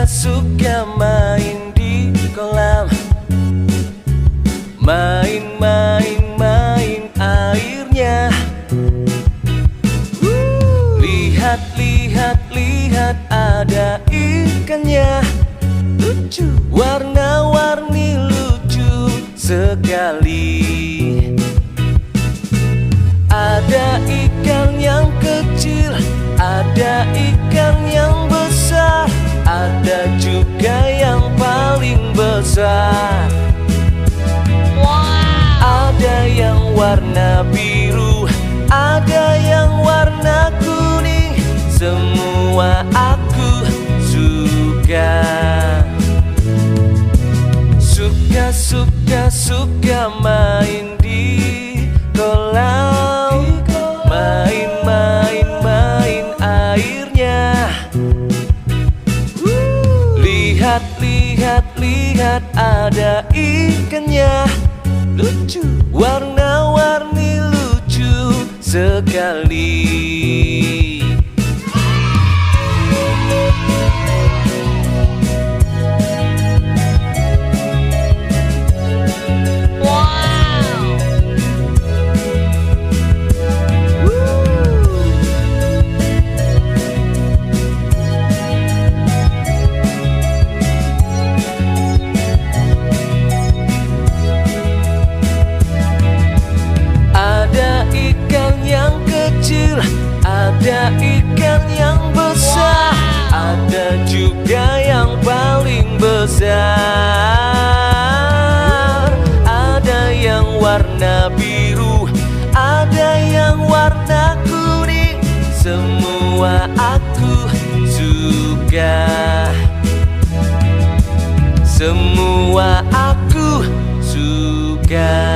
Suka main di kolam, main airnya. Lihat ada ikannya, lucu, warna-warni lucu sekali. Ada ikan yang kecil, ada ikan yang besar, ada juga yang paling besar. Ada yang warna biru, ada yang warna kuning, semua aku suka. Suka main di kolam, main airnya. Lihat ada ikannya, lucu, warna-warni lucu sekali. Ada ikan yang besar, ada juga yang paling besar. Ada yang warna biru, ada yang warna kuning, semua aku suka. Semua aku suka.